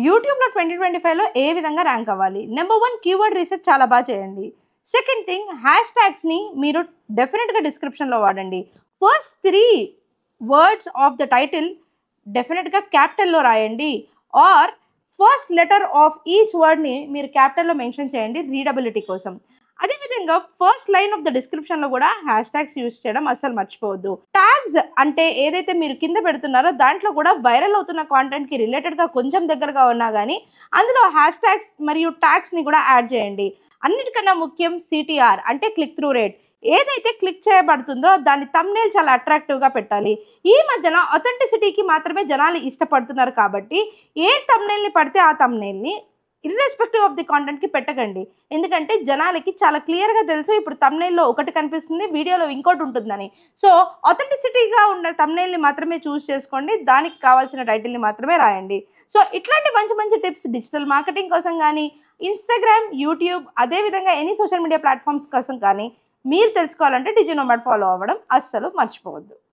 యూట్యూబ్‌లో 2025లో ఏ విధంగా ర్యాంక్ అవ్వాలి? నంబర్ 1 కీవర్డ్ రీసెర్చ్ చాలా చేయండి. సెకండ్ థింగ్ హ్యాష్ ట్యాగ్స్‌ని మీరు డెఫినిట్‌గా డిస్క్రిప్షన్‌లో వాడండి. First 3 words of the title డెఫినిట్‌గా క్యాపిటల్‌లో రాయండి. Or first letter of each వర్డ్‌ని మీరు క్యాపిటల్‌లో మెన్షన్ చేయండి రీడబిలిటీ కోసం. అదేవిధంగా ఫస్ట్ లైన్ ఆఫ్ ద డిస్క్రిప్షన్‌లో కూడా హ్యాష్ ట్యాగ్స్ యూజ్ చేయడం అస్సలు మర్చిపోవద్దు. ట్యాగ్స్ అంటే ఏదైతే మీరు కింద పెడుతున్నారో దాంట్లో కూడా వైరల్ అవుతున్న కాంటెంట్‌కి రిలేటెడ్‌గా కొంచెం దగ్గరగా ఉన్నా గానీ అందులో హ్యాష్ ట్యాగ్స్ మరియు ట్యాగ్స్‌ని కూడా యాడ్ చేయండి. అన్నిటికన్నా ముఖ్యం సిటీఆర్ అంటే క్లిక్ త్రూ రేట్. ఏదైతే క్లిక్ చేయబడుతుందో దాని థంబ్‌నెయిల్ చాలా అట్రాక్టివ్‌గా పెట్టాలి. ఈ మధ్యన అథెంటిసిటీకి మాత్రమే జనాలు ఇష్టపడుతున్నారు కాబట్టి ఏ థంబ్‌నెయిల్‌ని పడితే ఆ థంబ్‌నెయిల్‌ని ఇర్రెస్పెక్టివ్ ఆఫ్ ది కాంటెంట్‌కి పెట్టకండి. ఎందుకంటే జనాలకి చాలా క్లియర్‌గా తెలుసు ఇప్పుడు థంబ్‌నెయిల్‌లో ఒకటి కనిపిస్తుంది, వీడియోలో ఇంకోటి ఉంటుందని. సో, అథెంటిసిటీగా ఉన్న థంబ్‌నెయిల్‌ని మాత్రమే చూజ్ చేసుకోండి. దానికి కావాల్సిన టైటిల్‌ని మాత్రమే రాయండి. సో, ఇట్లాంటి మంచి మంచి టిప్స్ డిజిటల్ మార్కెటింగ్ కోసం గానీ, ఇన్‌స్టాగ్రామ్, యూట్యూబ్ అదే విధంగా ఎనీ సోషల్ మీడియా ప్లాట్‌ఫార్మ్స్ కోసం కానీ మీరు తెలుసుకోవాలంటే డిజి నోమాడ్ ఫాలో అవ్వడం అస్సలు మర్చిపోవద్దు.